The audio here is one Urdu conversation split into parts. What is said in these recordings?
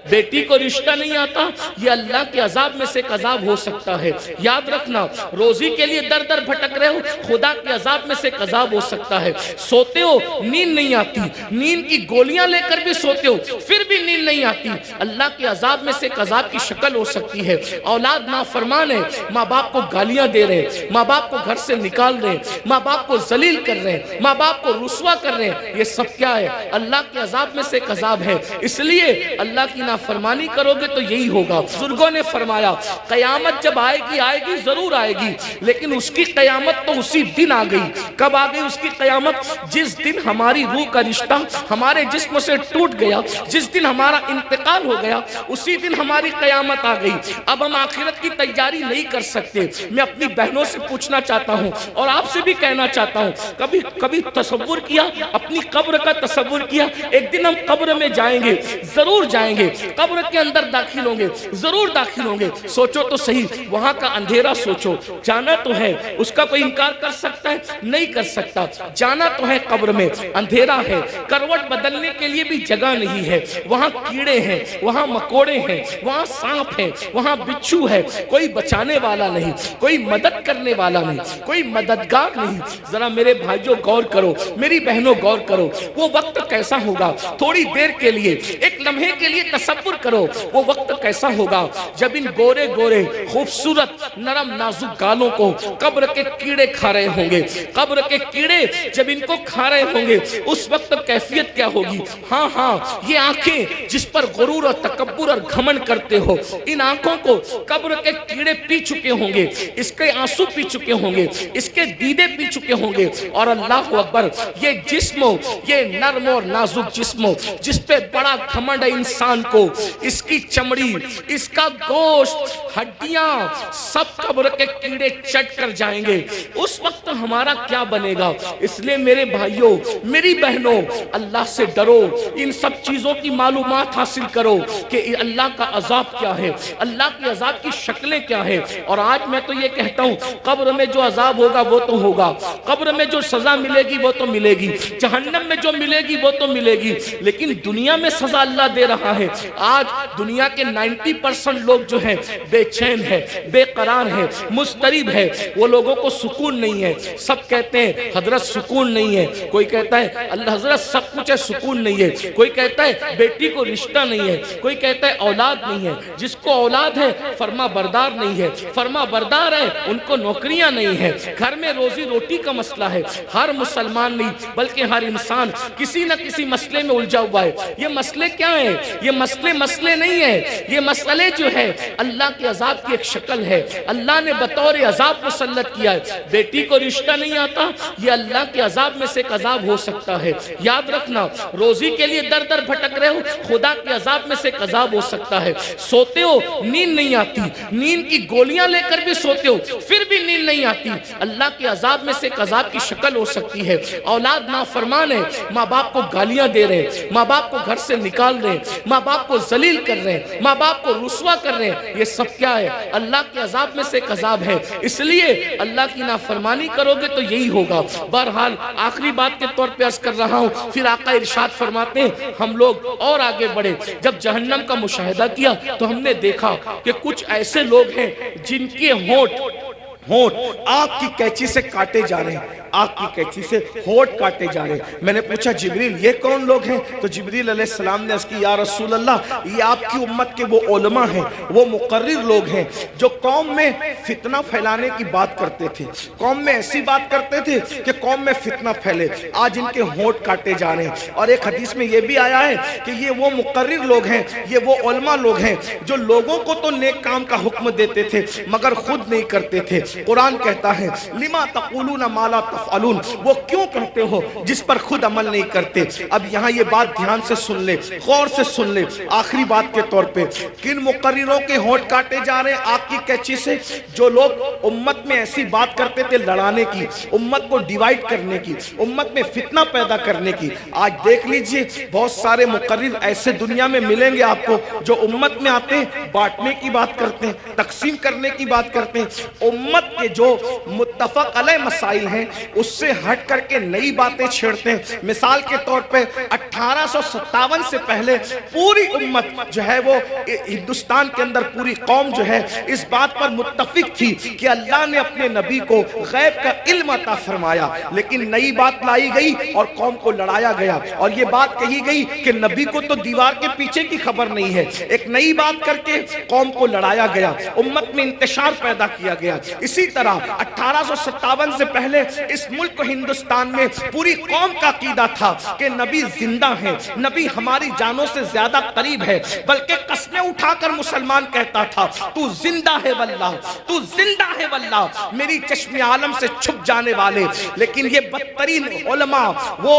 بیٹی کو رشتہ نہیں آتا، یہ اللہ کے عذاب میں سے ایک عذاب ہو سکتا ہے۔ یاد رکھنا، روزی کے لیے در در بھٹک رہے ہو، خدا کے عذاب میں سے ایک عذاب ہو سکتا ہے۔ سوتے ہو، نیند نہیں آتی، نیند کی گولیاں لے کر بھی سوتے ہو پھر بھی نیند نہیں آتی، اللہ کے عذاب میں سے ایک عذاب کی شکل ہو سکتی ہے۔ اولاد نافرمان ہے، ماں باپ کو گالیاں دے رہے ہیں، ماں باپ کو گھر سے نکال رہے ہیں، ماں باپ کو ذلیل کر رہے ہیں، ماں باپ کو رسوا کر رہے ہیں، یہ سب کیا ہے؟ اللہ کے عذاب میں سے ایک عذاب ہے۔ اس لیے اللہ کی نافرمانی کرو گے تو یہی ہوگا۔ بزرگوں نے فرمایا قیامت جب آئے گی ضرور آئے گی، لیکن اس کی قیامت تو اسی دن آ گئی۔ کب آ گئی اس کی قیامت؟ جس دن ہماری روح کا رشتہ ہمارے جسم سے ٹوٹ گیا، جس دن ہمارا انتقال ہو گیا، اسی دن ہماری قیامت آ گئی۔ اب ہم آخرت کی تیاری نہیں کر سکتے۔ میں اپنی بہنوں سے پوچھنا چاہتا ہوں اور آپ سے بھی کہنا چاہتا ہوں، کبھی تصور کیا، اپنی قبر کا تصور کیا؟ ایک دن ہم قبر میں جائیں گے، ضرور جائیں گے، قبر کے اندر داخل ہوں گے، ضرور داخل ہوں گے۔ سوچو تو صحیح، وہاں کا اندھیرا سوچو، جانا تو ہے، اس کا کوئی انکار کر سکتا ہے؟ نہیں کر سکتا۔ جانا تو ہے، قبر میں اندھیرا ہے، کروٹ بدلنے کے لیے بھی جگہ نہیں ہے، وہاں کیڑے ہیں، وہاں مکوڑے ہیں، وہاں سانپ ہیں، وہاں بچھو ہے، کوئی بچانے والا نہیں، کوئی مدد کرنے والا نہیں، کوئی مددگار نہیں۔ ذرا میرے بھائیوں غور کرو، میری بہنوں غور کرو، وہ وقت کیسا ہوگا؟ تھوڑی دیر کے لیے، ایک لمحے کے لیے تصور کرو، وہ وقت کیسا ہوگا جب ان گورے گورے خوبصورت نرم نازک گالوں کو قبر کے کیڑے کھا رہے ہوں گے۔ قبر کے کیڑے جب ان کو کھا رہے ہوں گے، اس وقت کیفیت کیا ہوگی؟ ہاں یہ آنکھیں جس پر غرور اور تکبر اور گھمنڈ کرتے ہو، ان آنکھوں کو قبر کے کیڑے پی چکے ہوں گے، اس کے آنسو پی چکے ہوں گے، اس کے دیدے پی چکے ہوں گے۔ اور اللہ اکبر، یہ جسم، یہ نرم اور نازک جسم جس پہ بڑا گھمنڈ ہے انسان کو، اس کی چمڑی، اس کا گوشت، ہڈیاں، سب قبر کے کیڑے چٹ کر جائیں گے۔ اس وقت ہمارا کیا بنے گا؟ اس لیے میرے بھائیوں، میری بہنوں، اللہ سے ڈرو، ان سب چیزوں کی معلومات حاصل کرو کہ اللہ کا عذاب کیا ہے، اللہ کی عذاب کی شکلیں کیا ہیں۔ اور آج میں تو یہ کہتا ہوں، قبر میں جو عذاب ہوگا وہ تو ہوگا، قبر میں جو سزا ملے گی وہ تو ملے گی، جہنم میں جو ملے گی وہ تو ملے گی، لیکن دنیا میں سزا اللہ دے رہا ہے۔ آج دنیا کے 90% لوگ جو ہیں بے چین ہے، بے قرار ہے، مضطرب ہے، وہ لوگوں کو سکون نہیں ہے۔ سب کہتے ہیں حضرت سکون نہیں ہے، کوئی کہتا ہے اللہ حضرت سب کچھ ہے سکون نہیں ہے، کوئی کہتا ہے بیٹی کو رشتہ نہیں ہے، کوئی کہتا ہے اولاد نہیں ہے۔ جس کو اولاد ہے فرما بردار نہیں ہے، فرما بردار ہے ان کو نوکریاں نہیں ہے، گھر میں روزی روٹی کا مسئلہ ہے۔ ہر مسلمان نہیں بلکہ ہر انسان کسی نہ کسی مسئلے میں الجھا ہوا ہے۔ یہ مسئلے کیا ہیں؟ یہ مسئلے نہیں ہیں، یہ مسئلے جو ہے اللہ کے عذاب کی ایک شکل ہے۔ اللہ نے بطور عذاب مسلط کیا ہے۔ بیٹی کو رشتہ نہیں آتا، یہ اللہ کے عذاب میں سے ایک عذاب ہو سکتا ہے۔ یاد رکھنا، روزی کے لیے در در بھٹک رہے ہو، خدا کے عذاب میں سے ایک عذاب ہو سکتا ہے۔ سوتے ہو، نیند نہیں آتی، نیند کی گولیاں لے کر بھی سوتے ہو پھر بھی نیند نہیں آتی، اللہ کے عذاب میں سے ایک عذاب کی شکل ہو سکتی ہے۔ اولاد نافرمان ہے، ماں باپ کو گالیاں دے رہے ہیں، ماں باپ کو گھر سے نکال رہے ہیں، ماں باپ کو ذلیل کر رہے ہیں، ماں باپ کو رسوا کر رہے ہیں، یہ سب کیا ہے؟ اللہ کے عذاب میں سے ایک عذاب ہے۔ اس لیے اللہ کی نافرمانی کرو گے تو یہی ہوگا۔ بہرحال آخری بات کے طور پہ عرض کر رہا ہوں، پھر آقا ارشاد فرماتے ہیں ہم لوگ اور آگے بڑھے۔ جب جہنم کا مشاہدہ کیا تو ہم نے دیکھا کہ کچھ ایسے لوگ ہیں جن کے ہونٹ آگ کی قینچی سے کاٹے جا رہے ہیں، آگ کی قینچی سے ہونٹ کاٹے جا رہے ہیں۔ میں نے پوچھا جبریل یہ کون لوگ ہیں؟ تو جبریل علیہ السلام نے اس کی یا رسول اللہ یہ آپ کی امت کے وہ علماء ہیں، وہ مقرر لوگ ہیں جو قوم میں فتنہ پھیلانے کی بات کرتے تھے، قوم میں ایسی بات کرتے تھے کہ قوم میں فتنہ پھیلے۔ آج ان کے ہونٹ کاٹے جا رہے ہیں۔ اور ایک حدیث میں یہ بھی آیا ہے کہ یہ وہ مقرر لوگ ہیں، یہ وہ علماء لوگ ہیں جو لوگوں کو تو نیک کام کا حکم دیتے تھے مگر خود نہیں کرتے تھے۔ قرآن کہتا ہے لما تقولون ما لا تفعلون، وہ کیوں کہتے ہو جس پر خود عمل نہیں کرتے۔ اب یہاں یہ بات دھیان سے سن لے، غور سے سن لے۔ آخری بات کے طور پہ کن مقرروں کے ہونٹ کاٹے جا رہے ہیں آگ کی قینچی سے؟ جو لوگ امت میں ایسی بات کرتے تھے لڑانے کی، امت کو ڈیوائیڈ کرنے کی، امت میں فتنہ پیدا کرنے کی۔ آج دیکھ لیجئے بہت سارے مقرر ایسے دنیا میں ملیں گے آپ کو جو امت میں آتے ہیں بانٹنے کی بات کرتے ہیں، تقسیم کرنے کی بات کرتے ہیں۔ امت کے جو متفق علیہ مسائل ہیں اس سے ہٹ کر کے نئی باتیں چھیڑتے ہیں. مثال کے طور پہ 1857 سے پہلے پوری امت جو ہے وہ ہندوستان کے اندر پوری قوم جو ہے اس بات پر متفق تھی کہ اللہ نے اپنے نبی کو غیب کا علم عطا فرمایا، لیکن نئی بات لائی گئی اور قوم کو لڑایا گیا، اور یہ بات کہی گئی کہ نبی کو تو دیوار کے پیچھے کی خبر نہیں ہے. ایک نئی بات کر کے قوم کو لڑایا گیا، امت میں انتشار پیدا کیا گیا. اسی طرح 1857 سے پہلے اس ملک ہندوستان میں پوری قوم کا عقیدہ تھا کہ نبی زندہ ہیں، نبی ہماری جانوں سے زیادہ قریب ہے، بلکہ قسمیں اٹھا کر مسلمان کہتا تھا تو زندہ ہے واللہ، تو زندہ ہے واللہ، میری چشم عالم سے چھپ جانے والے. لیکن یہ بدترین علماء، وہ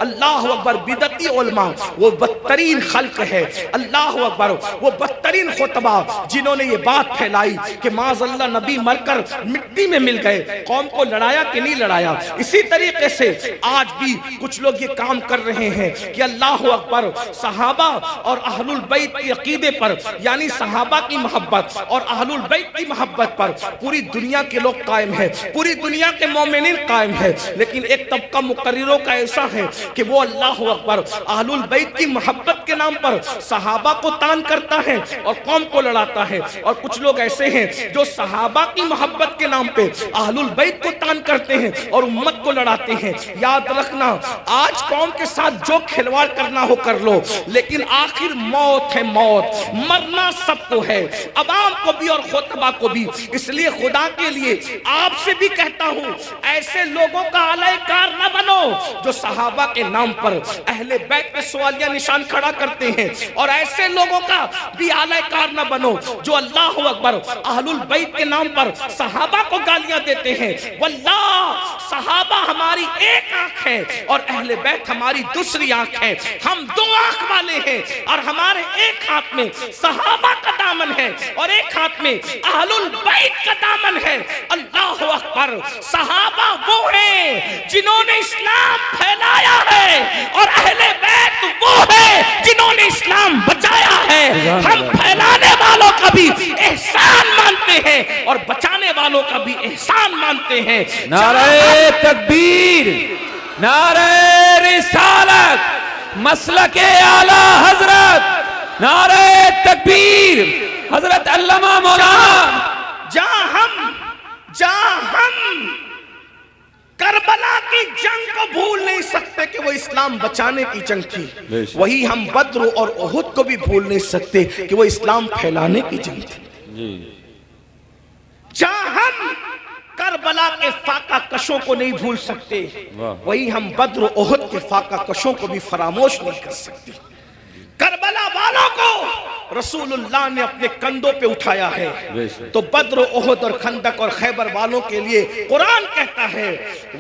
اللہ اکبر بدعتی علماء، وہ بدترین خلق ہے، اللہ اکبر، وہ بدترین خطبہ جنہوں نے یہ بات پھیلائی کہ معاذ اللہ نبی مر کر مٹی میں مل گئے. قوم کو لڑایا کہ نہیں لڑایا؟ اسی طریقے سے آج بھی کچھ لوگ یہ کام کر رہے ہیں کہ اللہ اکبر، صحابہ اور اہل البیت کی عقیدے پر، یعنی صحابہ کی محبت اور اہل البیت کی محبت پر پوری دنیا کے لوگ قائم ہیں، پوری دنیا کے مومنین قائم ہیں. لیکن ایک طبقہ مقرروں کا ایسا ہے کہ وہ اللہ اکبر اہل البیت کی محبت کے نام پر صحابہ کو تان کرتا ہے اور قوم کو لڑاتا ہے، اور کچھ لوگ ایسے ہیں جو صحابہ کی محبت کے نام پہ اہل البیت کو تان کرتے ہیں اور امت کو لڑاتے ہیں. یاد رکھنا، آج قوم کے ساتھ جو کھلواڑ کرنا ہو کر لو، لیکن آخر موت ہے، موت، مرنا سب کو ہے، عوام کو بھی اور خطبہ کو بھی. اس لیے خدا کے لیے آپ سے بھی کہتا ہوں، ایسے لوگوں کا اعلی کار نہ بنو جو صحابہ کے نام پر اہل بیت پہ سوالیہ نشان کھڑا کرتے ہیں، اور ایسے لوگوں کا بھی اعلی کار نہ بنو جو اللہ اکبر اہل البیت کے نام پر صحابہ کو گالیاں دیتے ہیں. واللہ صحابہ ہماری ایک آنکھ ہے اور اہل بیت ہماری دوسری آنکھ ہے. ہم دو آنکھ والے ہیں اور ہمارے ایک ہاتھ میں صحابہ کا دامن ہے اور ایک ہاتھ میں اہل البیت کا دامن ہے. اللہ اکبر، صحابہ وہ ہیں جنہوں نے اسلام پھیلایا ہے اور اہل بیت وہ ہیں جنہوں نے اسلام بچایا ہے. ہم پھیلانے والوں کا بھی احسان مانتے ہیں اور بچانے والوں کا بھی احسان مانتے ہیں. نعرہ تکبیر، نعرہ رسالت، مسلک اعلی حضرت، نعرہ تکبیر، حضرت علامہ مولانا. جہاں ہم کربلا کی جنگ کو بھول نہیں سکتے کہ وہ اسلام بچانے کی جنگ تھی، وہی ہم بدر اور احد کو بھی بھول نہیں سکتے کہ وہ اسلام پھیلانے کی جنگ تھی. جہاں ہم کربلا کے فاقہ کشوں کو نہیں بھول سکتے، وہی ہم بدر و احد کے فاقہ کشوں کو بھی فراموش نہیں کر سکتے. کربلا والوں کو رسول اللہ نے اپنے کندھوں پہ اٹھایا ہے، تو بدر و احد اور خندق اور خیبر والوں کے لیے قرآن کہتا ہے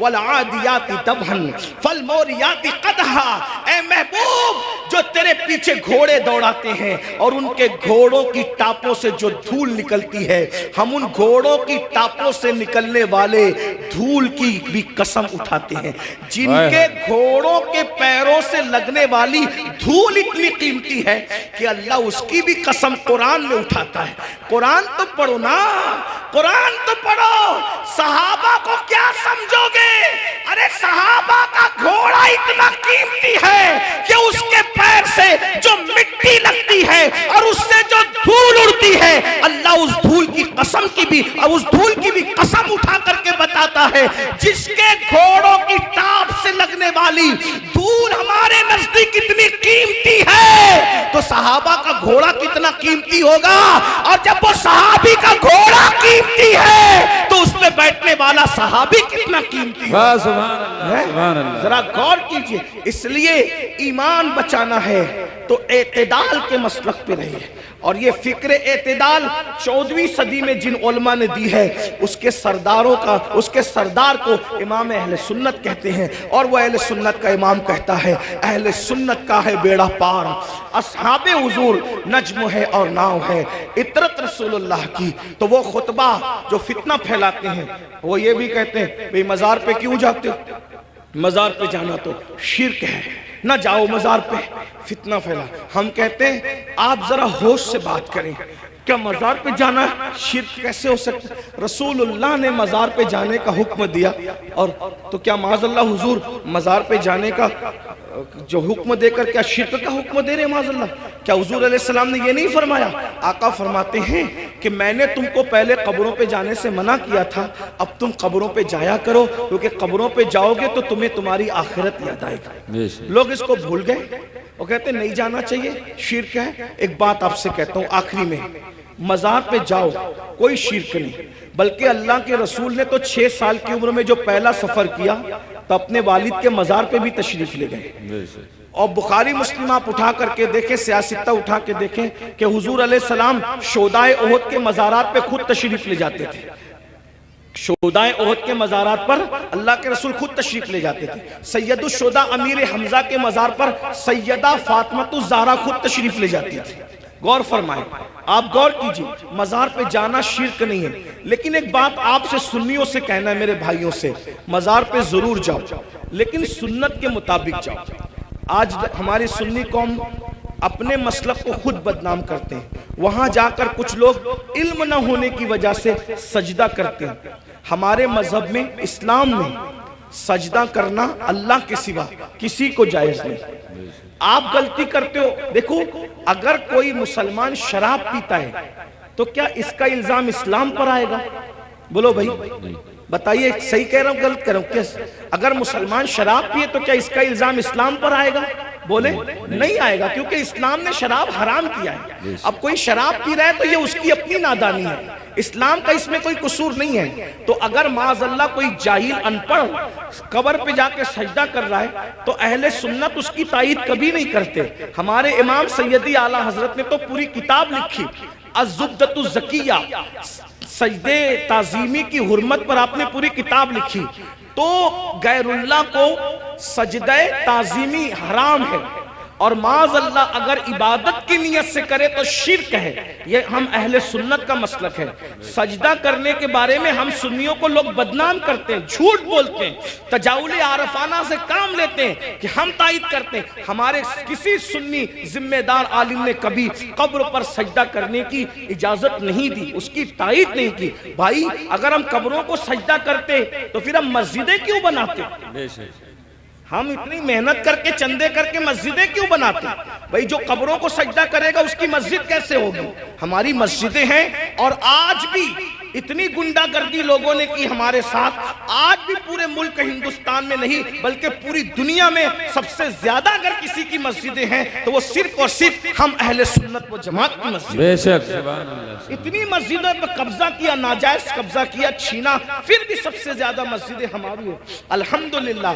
وَالْعَادِيَاتِ دَبْحًا فَالْمُورِيَاتِ قَدْحًا. اے محبوب، جو تیرے پیچھے گھوڑے دوڑاتے ہیں اور ان کے گھوڑوں کی ٹاپوں سے جو دھول نکلتی ہے، ہم ان گھوڑوں کی ٹاپوں سے نکلنے والے دھول کی بھی قسم اٹھاتے ہیں. جن کے گھوڑوں کے پیروں سے لگنے والی دھول اتنی قیمتی ہے کہ اللہ اس کی بھی قسم قرآن میں اٹھاتا ہے. قرآن تو پڑھو نا، قرآن تو پڑھو. صحابہ کو کیا سمجھو گے؟ ارے صحابہ کا گھوڑا اتنا قیمتی ہے کہ اس کے پیر سے جو مٹی لگتی ہے اور اس سے جو دھول اڑتی ہے، اللہ اس دھول کی قسم کی بھی اور اس دھول کی بھی قسم اٹھا کر کے بتاتا ہے جس کے گھوڑوں کی ٹاپ سے لگنے والی دھول ہمارے نزدیک اتنی قیمتی ہے تو صحابہ کا گھوڑا کتنا قیمتی ہوگا. اور جب وہ صحابی کا گھوڑا قیمتی ہے تو اس میں بیٹھنے والا صحابی کتنا قیمتی ہے. سبحان اللہ. ذرا غور کیجئے. اس لیے ایمان بچانا ہے تو اعتدال کے مسلک پہ رہیے. اور یہ فکر اعتدال 14ویں صدی میں جن علماء نے دی ہے، اس کے سردار کو امام اہل سنت کہتے ہیں، اور وہ اہل سنت کا امام کہتا ہے اہل سنت کا ہے بیڑا پار، اصحاب حضور نجم ہے اور ناؤ ہے، اطرت رسول اللہ کی. تو وہ خطبہ جو فتنہ پھیلاتے ہیں وہ یہ بھی کہتے ہیں بھئی مزار پہ کیوں جاتے ہو؟ مزار پہ جانا تو شرک ہے، نہ جاؤ مزار پہ، فتنہ پھیلا. ہم کہتے ہیں آپ ذرا ہوش سے بات کریں. کیا مزار پہ جانا شرک کیسے ہو سکتا ہے؟ رسول اللہ نے مزار پہ جانے کا حکم دیا، اور تو کیا معاذ اللہ حضور مزار پہ جانے کا جو حکم دے کر کیا شرک کا حکم دے رہے معاذ اللہ؟ کیا حضور علیہ السلام نے یہ نہیں فرمایا؟ آقا فرماتے ہیں کہ میں نے تم کو پہلے قبروں پہ جانے سے منع کیا تھا، اب تم قبروں پہ جایا کرو، کیونکہ قبروں پہ جاؤ گے تو تمہیں تمہاری آخرت یاد آئے گی۔ لوگ اس کو بھول گئے، وہ کہتے ہیں نہیں جانا چاہیے، شرک ہے۔ ایک بات آپ سے کہتا ہوں آخری میں، مزار پہ جاؤ کوئی شرک نہیں، بلکہ اللہ کے رسول نے تو 6 سال کی عمر میں جو پہلا سفر کیا تو اپنے والد کے مزار پہ بھی تشریف لے گئے۔ اور بخاری مسلم آپ اٹھا کر کے دیکھیں، سیاستہ اٹھا کے دیکھیں کہ حضور علیہ السلام شہدائے احد کے مزارات پہ خود تشریف لے جاتے تھے۔ شہدائے احد کے مزارات پر اللہ کے رسول خود تشریف لے جاتے تھے۔ سید الشہداء امیر حمزہ کے مزار پر سیدہ فاطمہ الزہرا خود تشریف لے جاتی تھی۔ غور فرمائیں، آپ غور کیجئے، مزار پہ جانا شرک نہیں ہے، لیکن ایک بات آپ سے سنیوں سے کہنا ہے، میرے بھائیوں سے، مزار پہ ضرور جاؤ لیکن سنت کے مطابق جاؤ۔ آج ہماری سنی قوم اپنے مسلک کو خود بدنام کرتے ہیں، وہاں جا کر کچھ لوگ علم نہ ہونے کی وجہ سے سجدہ کرتے ہیں۔ ہمارے مذہب میں، اسلام میں سجدہ کرنا اللہ کے سوا کسی کو جائز نہیں۔ آپ غلطی کرتے ہو، دیکھو اگر کوئی مسلمان شراب پیتا ہے تو کیا اس کا الزام اسلام پر آئے گا؟ بولو بھائی، بتائیے صحیح کہہ رہا ہوں غلط کہہ رہا ہوں؟ کیسے اگر مسلمان شراب پیے تو کیا اس کا الزام اسلام پر آئے گا؟ بولے نہیں آئے گا، کیونکہ اسلام نے شراب حرام کیا ہے۔ اب کوئی شراب پی رہا ہے تو یہ اس کی اپنی نادانی ہے، اسلام کا اس میں کوئی قصور نہیں ہے۔ تو اگر معاذ اللہ کوئی جاہل ان پڑھ قبر پہ جا کے سجدہ کر رہا ہے تو اہل سنت اس کی تائید کبھی نہیں کرتے۔ ہمارے امام سیدی اعلیٰ حضرت نے تو پوری کتاب لکھی، الزبدۃ الزکیہ، سجدے تعظیمی کی حرمت پر آپ نے پوری کتاب لکھی۔ تو غیر اللہ کو سجدہ تعظیمی حرام ہے، اور معاذ اللہ اگر عبادت کی نیت سے کرے تو شرک ہے۔ یہ ہم اہل سنت کا مسلک ہے۔ سجدہ کرنے کے بارے میں ہم سنیوں کو لوگ بدنام کرتے ہیں، جھوٹ بولتے ہیں، تجاؤل عارفانہ سے کام لیتے ہیں کہ ہم تائید کرتے ہیں۔ ہمارے کسی سنی ذمہ دار عالم نے کبھی قبر پر سجدہ کرنے کی اجازت نہیں دی، اس کی تائید نہیں کی۔ بھائی اگر ہم قبروں کو سجدہ کرتے تو پھر ہم مسجدیں کیوں بناتے؟ ہم اتنی محنت کر کے چندے کر کے مسجدیں کیوں بناتے ہیں؟ بھائی جو قبروں کو سجدہ کرے گا اس کی مسجد کیسے ہوگی؟ ہماری مسجدیں ہیں، اور آج بھی اتنی گنڈا گردی لوگوں نے کی ہمارے ساتھ، آج بھی پورے ملک ہندوستان میں نہیں بلکہ پوری دنیا میں سب سے زیادہ اگر کسی کی مسجدیں ہیں تو وہ صرف اور صرف ہم اہل سنت و جماعت کی مسجد۔ بے شک، سبحان اللہ۔ اتنی مسجدوں پر قبضہ کیا، ناجائز قبضہ کیا، چھینا، پھر بھی سب سے زیادہ مسجدیں ہماری ہیں۔ الحمدللہ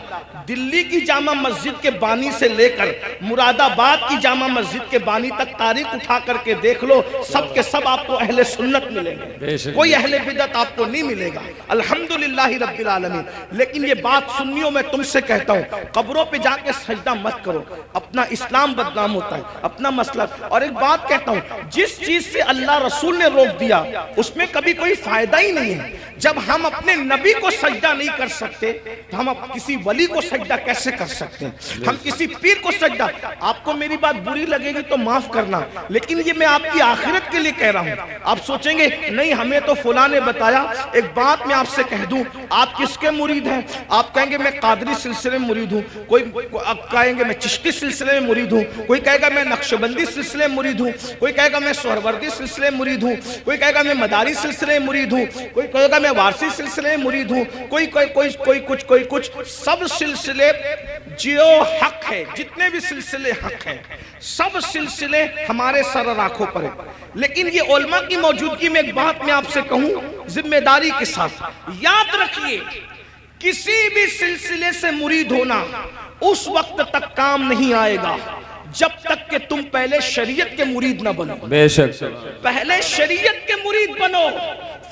دلی کی جامع مسجد کے بانی سے لے کر مراد آباد کی جامع مسجد کے بانی تک تاریخ اٹھا کر کے دیکھ لو، سب کے سب آپ کو اہل سنت ملیں گے، کوئی اہل بدعت آپ کو نہیں ملے گا، الحمدللہ رب العالمین۔ لیکن یہ بات سنیوں میں تم سے کہتا ہوں، قبروں پہ جا کے سجدہ مت کرو، اپنا اسلام بدنام ہوتا ہے، اپنا مسلک۔ اور ایک بات کہتا ہوں، جس چیز سے اللہ رسول نے روک دیا اس میں کبھی کوئی فائدہ ہی نہیں ہے۔ جب ہم اپنے نبی کو سجدہ نہیں کر سکتے تو ہم کسی ولی کو سجدہ کیسے کر سکتے ہیں؟ ہم کسی پیر کو سجدہ، آپ کو میری بات بری لگے گی تو معاف کرنا، لیکن یہ میں آپ کی آخرت کے لیے کہہ رہا ہوں۔ آپ سوچیں گے نہیں ہمیں تو فلاں نے بتایا۔ ایک بات میں آپ سے کہہ دوں، آپ کس کے مرید ہیں؟ آپ کہیں گے میں قادری سلسلے میں مرید ہوں، کوئی آپ کہیں گے میں چشتی سلسلے میں مرید ہوں، کوئی کہے گا میں نقشبندی سلسلے میں مرید ہوں، کوئی کہے گا میں سہروردی سلسلے میں مرید ہوں، کوئی کہے گا میں مداری سلسلے میں مرید ہوں، کوئی کہے گا میں وارسی سلسلے میں مرید ہوں، کوئی کچھ۔ سب سلسلے جو حق ہے، جتنے بھی سلسلے حق ہیں، سب سلسلے ہمارے سر آنکھوں پر ہیں۔ لیکن یہ علماء کی موجودگی میں ایک بات میں آپ سے کہوں ذمہ داری کے ساتھ، یاد رکھیے کسی بھی سلسلے سے مرید ہونا اس وقت تک کام نہیں آئے گا جب تک کہ تم پہلے شریعت کے مرید نہ بنو۔ بے شک، پہلے شریعت کے مرید بنو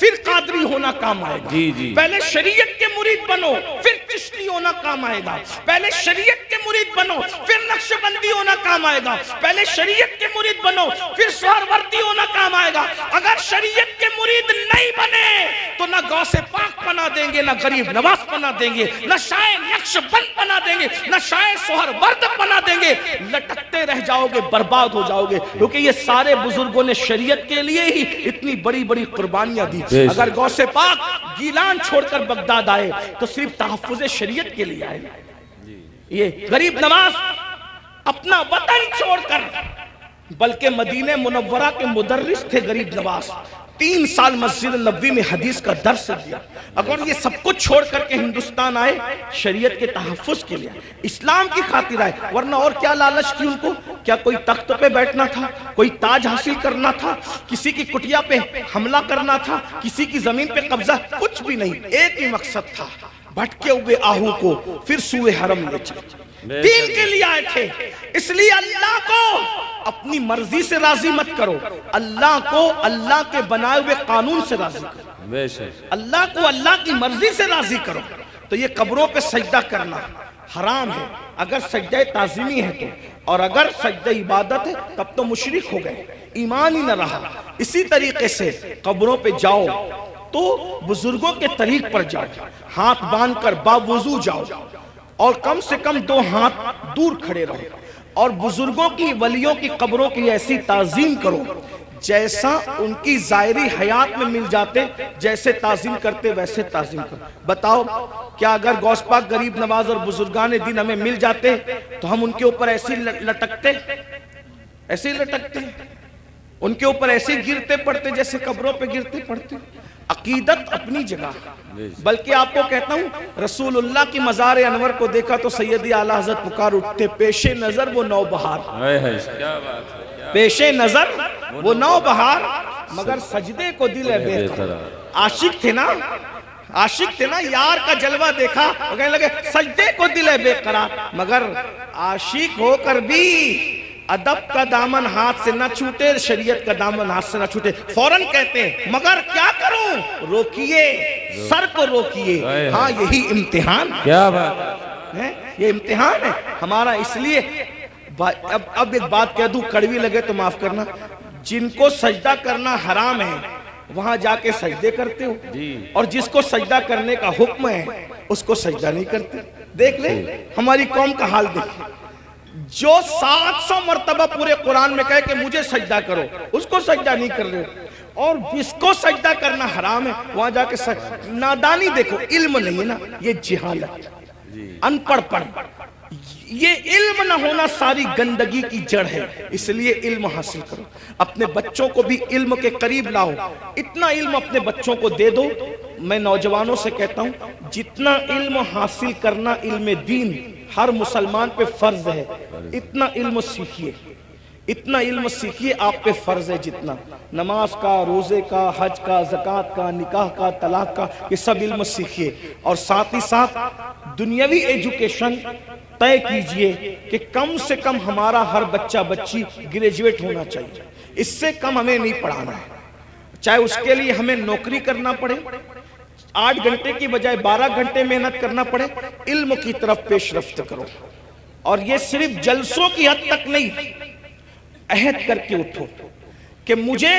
پھر قادری ہونا کام آئے گا۔ پہلے شریعت کے مرید بنو پھر چشتی ہونا کام آئے گا۔ پہلے شریعت کے مرید بنو پھر نقشبندی ہونا کام آئے گا۔ پہلے شریعت کے مرید بنو پھر سہروردی ہونا کام آئے گا۔ اگر شریعت کے مرید نہیں بنے تو نہ غوث پاک بنا دیں گے، نہ غریب نواز بنا دیں گے، نہ شاعر نقشبند بنا دیں گے، نہ شاعر سہرورد بنا دیں گے، لٹکتے رہ جاؤ گے، برباد ہو جاؤ گے، کیونکہ یہ سارے بزرگوں نے شریعت کے لیے ہی اتنی بڑی بڑی قربانیاں دی۔ اگر غوث پاک گیلان چھوڑ کر بغداد آئے تو صرف تحفظ شریعت کے لیے آئے۔ یہ غریب نواز اپنا وطن چھوڑ کر، بلکہ مدینہ منورہ کے مدرس تھے غریب نواز، 3 سال مسجد نبوی میں حدیث کا درس دیا۔ اگر یہ سب کچھ چھوڑ کر کے ہندوستان آئے، شریعت کے تحفظ کے لیے، اسلام کی خاطر آئے، ورنہ اور کیا لالچ تھی ان کو؟ کیا کوئی تخت پہ بیٹھنا تھا، کوئی تاج حاصل کرنا تھا، کسی کی کٹیا پہ حملہ کرنا تھا، کسی کی زمین پہ قبضہ؟ کچھ بھی نہیں، ایک ہی مقصد تھا، بھٹکے ہوئے آہو کو پھر سوئے حرم لے چلے۔ دین کے لیے آئے تھے، اس لیے اللہ کو اپنی مرضی سے راضی مت کرو، اللہ کو اللہ کے بنائے ہوئے قانون سے راضی کرو، اللہ کو اللہ کی مرضی سے راضی کرو۔ تو یہ قبروں پہ سجدہ کرنا حرام ہے، اگر سجدہ تعظیمی ہے تو، اور اگر سجدہ عبادت ہے تب تو مشرک ہو گئے، ایمان ہی نہ رہا۔ اسی طریقے سے قبروں پہ جاؤ تو بزرگوں کے طریق پر جاؤ، ہاتھ باندھ کر باوضو جاؤ، اور کم سے کم 2 ہاتھ دور کھڑے رہو، اور بزرگوں کی ولیوں کی قبروں کی ایسی تعظیم کرو جیسا ان کی ظاہری حیات میں مل جاتے، جیسے تعظیم کرتے ویسے تعظیم کرو۔ بتاؤ کیا اگر غوث پاک غریب نواز اور بزرگان دین ہمیں مل جاتے تو ہم ان کے اوپر ایسے لٹکتے، ایسے لٹکتے، ان کے اوپر ایسے گرتے پڑتے جیسے قبروں پہ گرتے پڑتے؟ عقیدت اپنی جگہ، بلکہ آپ کو کہتا ہوں رسول اللہ کی مزار انور کو دیکھا تو سیدی اعلیٰ حضرت پکار اٹھتے، پیش نظر وہ نو بہار، پیش نظر وہ نو بہار، مگر سجدے کو دل ہے بے قرار۔ عاشق تھے نا، عاشق تھے نا، یار کا جلوہ دیکھا وہ کہنے لگے سجدے کو دل ہے بے قرار، مگر عاشق ہو کر بھی ادب کا دامن ہاتھ سے نہ چھوٹے، شریعت کا دامن ہاتھ سے نہ چھوٹے، فوراً کہتے ہیں مگر کیا کروں؟ روکیے، سر کو روکیے، ہاں یہی امتحان، کیا بات ہے، یہ امتحان ہے ہمارا۔ اس لیے اب ایک بات کہہ دوں، کڑوی لگے تو معاف کرنا، جن کو سجدہ کرنا حرام ہے وہاں جا کے سجدے کرتے ہو، اور جس کو سجدہ کرنے کا حکم ہے اس کو سجدہ نہیں کرتے۔ دیکھ لیں ہماری قوم کا حال دیکھیں، جو 700 مرتبہ پورے قرآن میں کہے کہ مجھے سجدہ کرو، اس کو سجدہ نہیں کر رہے، اور جس کو سجدہ کرنا حرام ہے وہاں جا کے نادانی دیکھو، علم نہیں ہے نا، یہ جہالت، ان پڑھ پڑھ، یہ علم نہ ہونا ساری گندگی کی جڑ ہے۔ اس لیے علم حاصل کرو، اپنے بچوں کو بھی علم کے قریب لاؤ، اتنا علم اپنے بچوں کو دے دو۔ میں نوجوانوں سے کہتا ہوں جتنا علم حاصل کرنا علم دین ہر مسلمان پہ فرض ہے، اتنا علم سیکھیے، اتنا علم سیکھیے، آپ پہ فرض ہے جتنا نماز کا، روزے کا، حج کا، زکوٰۃ کا، نکاح کا، طلاق کا، یہ سب علم سیکھیے، اور ساتھ ہی ساتھ دنیاوی ایجوکیشن طے کیجئے کہ کم سے کم ہمارا ہر بچہ بچی گریجویٹ ہونا چاہیے، اس سے کم ہمیں نہیں پڑھانا ہے، چاہے اس کے لیے ہمیں نوکری کرنا پڑے، 8 گھنٹے کی بجائے 12 گھنٹے محنت کرنا پڑے، علم کی طرف پیش رفت کرو۔ اور یہ صرف جلسوں کی حد تک نہیں، عہد کر کے اٹھو کہ مجھے،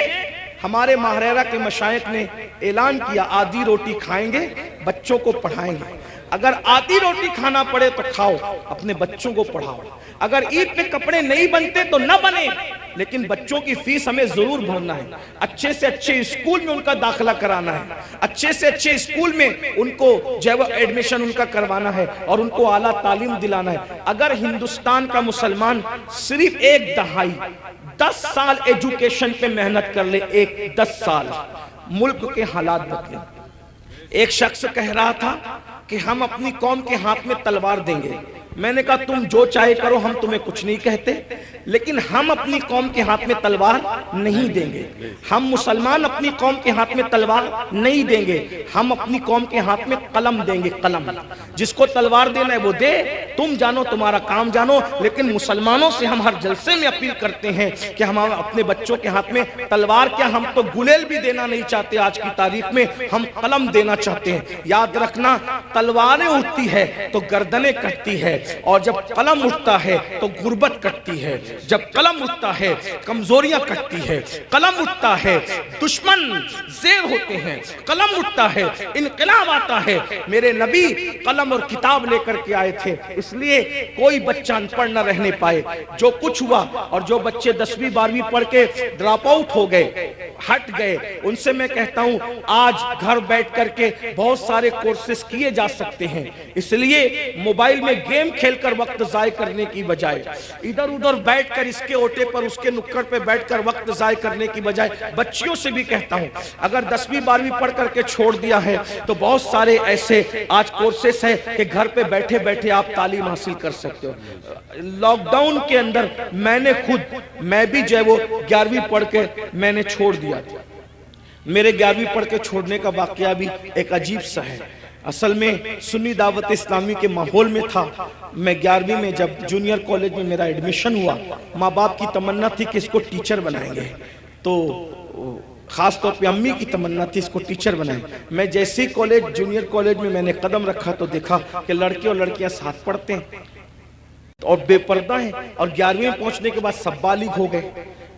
ہمارے ماہریرہ کے مشائخ نے اعلان کیا آدھی روٹی کھائیں گے، بچوں کو پڑھائیں گے، اگر آدھی روٹی کھانا پڑے تو کھاؤ، اپنے بچوں کو پڑھاؤ، اگر عید پہ کپڑے نہیں بنتے تو نہ بنے، لیکن بچوں کی فیس ہمیں ضرور بھرنا ہے، اچھے سے اچھے اسکول میں ان کا داخلہ کرانا ہے، اچھے سے اچھے اسکول میں ان کو جو ہے ایڈمیشن ان کا کروانا ہے، اور ان کو اعلیٰ تعلیم دلانا ہے۔ اگر ہندوستان کا مسلمان صرف 1 دہائی 10 سال ایجوکیشن پہ محنت کر لے، 10 سال، ملک کے حالات بدلیں۔ ایک شخص کہہ رہا تھا کہ ہم اپنی قوم کے ہاتھ میں تلوار دیں گے، میں نے کہا تم جو چاہے کرو، ہم تمہیں کچھ نہیں کہتے، لیکن ہم اپنی قوم کے ہاتھ میں تلوار نہیں دیں گے، ہم مسلمان اپنی قوم کے ہاتھ میں تلوار نہیں دیں گے، ہم اپنی قوم کے ہاتھ میں قلم دیں گے، قلم، جس کو تلوار دینا ہے وہ دے، تم جانو، تمہارا کام جانو، لیکن مسلمانوں سے ہم ہر جلسے میں اپیل کرتے ہیں کہ ہم اپنے بچوں کے ہاتھ میں تلوار کیا، ہم تو گلیل بھی دینا نہیں چاہتے آج کی تاریخ میں، ہم قلم دینا چاہتے ہیں۔ یاد رکھنا، تلواریں اٹھتی ہے تو گردنیں کٹتی ہے، اور جب قلم اٹھتا ہے تو غربت کٹتی ہے، جب قلم اٹھتا ہے کمزوریاں کٹتی ہے، قلم اٹھتا ہے دشمن زیر ہوتے ہیں، قلم اٹھتا ہے انقلاب آتا ہے۔ میرے نبی قلم اور کتاب لے کر کے آئے تھے، اس لیے کوئی بچہ ان پڑھ نہ رہنے پائے۔ جو کچھ ہوا، اور جو بچے 10ویں 12ویں پڑھ کے ڈراپ آؤٹ ہو گئے، ہٹ گئے، ان سے میں کہتا ہوں آج گھر بیٹھ کر کے بہت سارے کورسز کیے جا سکتے ہیں۔ اس لیے موبائل میں گیم کھیل کر وقت ضائع کرنے کی بجائے، ادھر ادھر بیٹھ کر اس کے اوٹے پر اس کے نکڑ پہ بیٹھ کر وقت ضائع کرنے کی بجائے، بچیوں سے بھی کہتا ہوں اگر 10ویں 12ویں پڑھ کر کے چھوڑ دیا ہے تو بہت سارے ایسے آج کورسز ہیں کہ گھر پہ بیٹھے بیٹھے آپ تعلیم حاصل کر سکتے ہو۔ لاک ڈاؤن کے اندر میں بھی جو ہے وہ 11ویں پڑھ کے میں نے چھوڑ دیا تھا۔ میرے 11ویں پڑھ کے چھوڑنے کا واقعہ بھی ایک عجیب سا ہے۔ اصل میں سنی دعوت اسلامی کے ماحول میں تھا۔ میں 11ویں میں جب جونیئر کالج میں میرا ایڈمیشن ہوا، ماں باپ کی تمنا تھی کہ اس کو ٹیچر بنائیں گے، تو خاص طور پہ امی کی تمنا تھی اس کو ٹیچر بنائیں۔ میں جیسے ہی جونیئر کالج میں نے قدم رکھا تو دیکھا کہ لڑکے اور لڑکیاں ساتھ پڑھتے ہیں اور بے پردہ ہیں، اور 11ویں میں پہنچنے کے بعد سب بالغ ہو گئے۔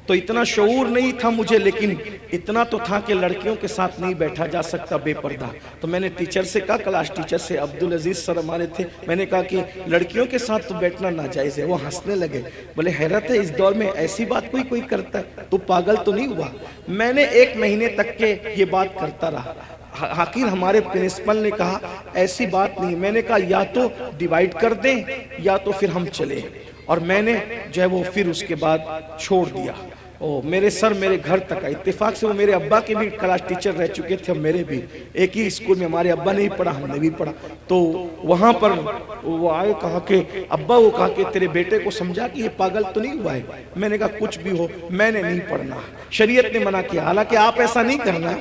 تو اتنا شعور نہیں تھا مجھے، لیکن اتنا تو تھا کہ لڑکیوں کے ساتھ نہیں بیٹھا جا سکتا بے پردہ۔ تو میں نے ٹیچر سے کہا، کلاس ٹیچر سے، عبدالعزیز سر ہمارے تھے، میں نے کہا کہ لڑکیوں کے ساتھ تو بیٹھنا ناجائز ہے۔ وہ ہنسنے لگے، بولے حیرت ہے اس دور میں ایسی بات کوئی کرتا ہے، تو پاگل تو نہیں ہوا؟ میں نے 1 مہینے تک کے یہ بات کرتا رہا۔ آخر ہمارے پرنسپل نے کہا ایسی بات نہیں۔ میں نے کہا یا تو ڈیوائیڈ کر دیں یا تو پھر ہم چلیں، اور میں نے جو ہے وہ پھر اس کے بعد چھوڑ دیا۔ میرے سر میرے گھر تک آئے، اتفاق سے وہ میرے ابا کے بھی کلاس ٹیچر رہ چکے تھے، اور میرے بھی ایک ہی اسکول میں، ہمارے ابا نے بھی پڑھا ہم نے بھی پڑھا۔ تو وہاں پر وہ آئے، کہا کہ ابا، وہ کہا کہ تیرے بیٹے کو سمجھا کہ یہ پاگل تو نہیں ہوا ہے؟ میں نے کہا کچھ بھی ہو میں نے نہیں پڑھنا، شریعت نے منع کیا۔ حالانکہ آپ ایسا نہیں کرنا،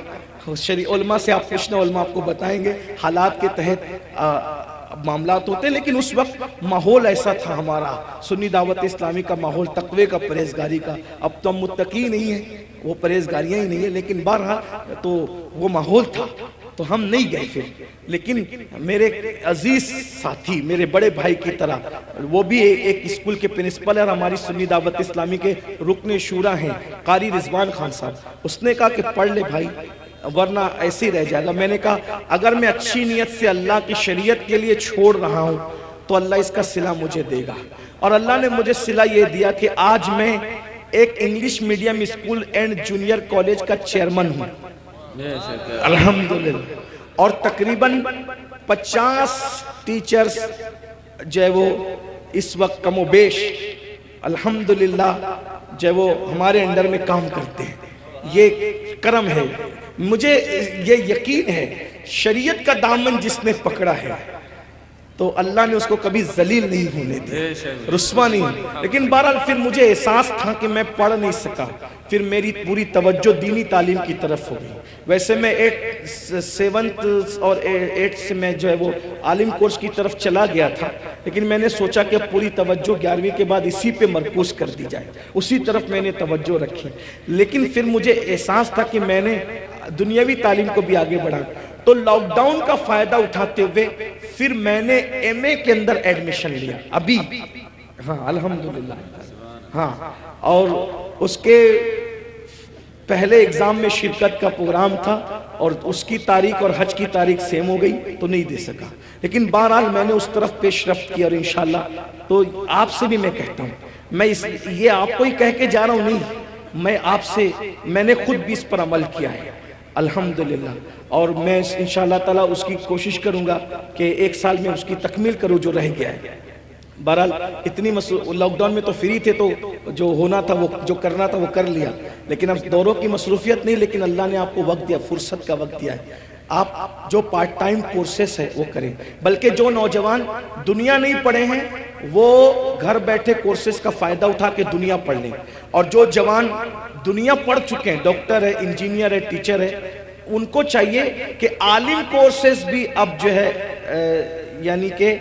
علماء سے آپ پوچھنا، علماء آپ کو بتائیں گے حالات کے تحت معاملات ہوتے ہیں، لیکن اس وقت ماحول ایسا تھا ہمارا سنی دعوت اسلامی کا ماحول، تقوی کا، پرہیزگاری کا۔ اب تو ہم متقی نہیں ہیں، وہ پرہیزگاریاں ہی نہیں ہیں، لیکن بہرحال تو وہ ماحول تھا تو ہم نہیں گئے پھر۔ لیکن میرے عزیز ساتھی، میرے بڑے بھائی کی طرح، وہ بھی ایک اسکول کے پرنسپل ہے اور ہماری سنی دعوت اسلامی کے رکن شورا ہیں، قاری رضوان خان صاحب۔ اس نے کہا کہ پڑھ لے بھائی، ورنہ ایسے ہی رہ جائے گا۔ میں نے کہا اگر میں اچھی نیت سے اللہ کی شریعت کے لیے چھوڑ رہا ہوں تو اللہ اس کا صلہ مجھے دے گا، اور اللہ نے مجھے صلہ یہ دیا کہ آج میں ایک English medium school and junior college کا چیئرمن ہوں، الحمدللہ، اور تقریباً 50 ٹیچرز جو ہے وہ اس وقت کم و بیش الحمدللہ جو ہے وہ ہمارے انڈر میں کام کرتے ہیں۔ یہ کرم ہے، مجھے یہ یقین ہے شریعت کا دامن جس نے پکڑا ہے تو اللہ نے اس کو کبھی ذلیل نہیں ہونے دیا، رسوا نہیں۔ لیکن بہرحال پھر مجھے احساس تھا کہ میں پڑھ نہیں سکا، پھر میری پوری توجہ دینی تعلیم کی طرف ہو گئی۔ ویسے میں 7th اور 8th سے میں جو ہے وہ عالم کورس کی طرف چلا گیا تھا، لیکن میں نے سوچا کہ پوری توجہ 11ویں کے بعد اسی پہ مرکوز کر دی جائے، اسی طرف میں نے توجہ رکھی۔ لیکن پھر مجھے احساس تھا کہ میں نے دنیاوی تعلیم کو بھی آگے بڑھا، تو لاک ڈاؤن کا فائدہ اٹھاتے ہوئے پھر میں نے MA کے اندر ایڈمیشن لیا ابھی، ہاں الحمدللہ، ہاں، اور اس کے پہلے ایگزام میں شرکت کا پروگرام تھا اور اس کی تاریخ اور حج کی تاریخ سیم ہو گئی تو نہیں دے سکا، لیکن بہرحال میں نے اس طرف پیش رفت کی، اور انشاءاللہ تو آپ سے بھی میں کہتا ہوں، میں یہ آپ کو ہی کہہ کے جا رہا ہوں نہیں، میں آپ سے، میں نے خود بھی اس پر عمل کیا ہے الحمدللہ، اور میں انشاءاللہ تعالیٰ اس کی کوشش کروں گا کہ 1 سال میں اس کی تکمیل کروں جو رہ گیا ہے۔ بہرحال اتنی لاک ڈاؤن میں تو فری تھے تو جو ہونا تھا وہ جو کرنا تھا وہ کر لیا، لیکن اب دوروں کی مصروفیت نہیں، لیکن اللہ نے آپ کو وقت دیا، فرصت کا وقت دیا ہے۔ آپ جو پارٹ ٹائم کورسز ہے وہ کریں، بلکہ جو نوجوان دنیا نہیں پڑھے ہیں وہ گھر بیٹھے کورسز کا فائدہ اٹھا کے دنیا پڑھ لیں، اور جو جوان دنیا پڑھ چکے ہیں، ڈاکٹر ہے، انجینئر ہے، ٹیچر ہے، ان کو چاہیے کہ عالم کورسز بھی اب جو ہے یعنی کہ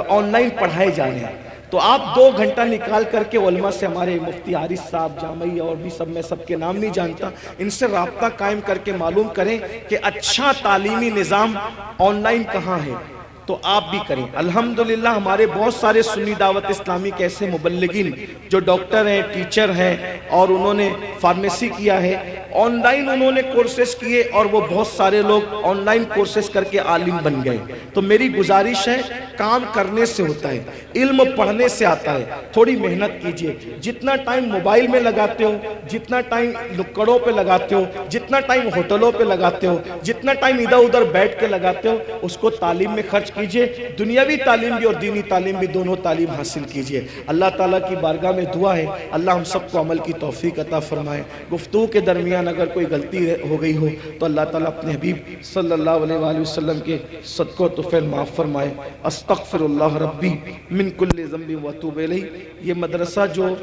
آن لائن پڑھائے جا رہے ہیں، تو آپ 2 گھنٹہ نکال کر کے علماء سے، ہمارے مفتی حارث صاحب جامعی اور بھی سب، میں سب کے نام نہیں جانتا، ان سے رابطہ قائم کر کے معلوم کریں کہ اچھا تعلیمی نظام آن لائن کہاں ہے، تو آپ بھی کریں۔ الحمدللہ ہمارے بہت سارے سنی دعوت اسلامی کے ایسے مبلغین جو ڈاکٹر ہیں، ٹیچر ہیں، اور انہوں نے فارمیسی کیا ہے، آن لائن انہوں نے کورسز کیے، اور وہ بہت سارے لوگ آن لائن کورسز کر کے عالم بن گئے۔ تو میری گزارش ہے، کام کرنے سے ہوتا ہے، علم پڑھنے سے آتا ہے۔ تھوڑی محنت کیجئے، جتنا ٹائم موبائل میں لگاتے ہو، جتنا ٹائم لکڑوں پہ لگاتے ہو، جتنا ٹائم ہوٹلوں پہ لگاتے ہو، جتنا ٹائم ادھر ادھر بیٹھ کے لگاتے ہو، اس کو تعلیم میں خرچ کیجئے۔ دنیاوی تعلیم بھی اور دینی تعلیم بھی، دونوں تعلیم حاصل کیجئے۔ اللہ تعالیٰ کی بارگاہ میں دعا ہے، اللہ ہم سب کو عمل کی توفیق عطا فرمائے۔ گفتگو کے درمیان اگر کوئی غلطی ہو گئی ہو تو اللہ تعالیٰ اپنے حبیب صلی اللہ علیہ وآلہ وسلم کے صدقہ و طفیل معاف فرمائے۔ استغفر اللہ ربی من کل ذنب و اتوب الیہ۔ یہ مدرسہ جو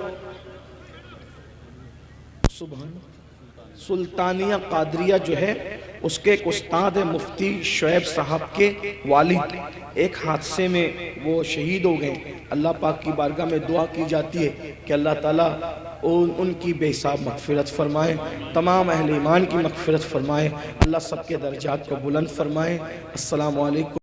سلطانیہ قادریہ جو ہے، اس کے ایک استاد مفتی شعیب صاحب کے والد ایک حادثے میں وہ شہید ہو گئے۔ اللہ پاک کی بارگاہ میں دعا کی جاتی ہے کہ اللہ تعالیٰ ان کی بے حساب مغفرت فرمائے، تمام اہل ایمان کی مغفرت فرمائے، اللہ سب کے درجات کو بلند فرمائے۔ السلام علیکم۔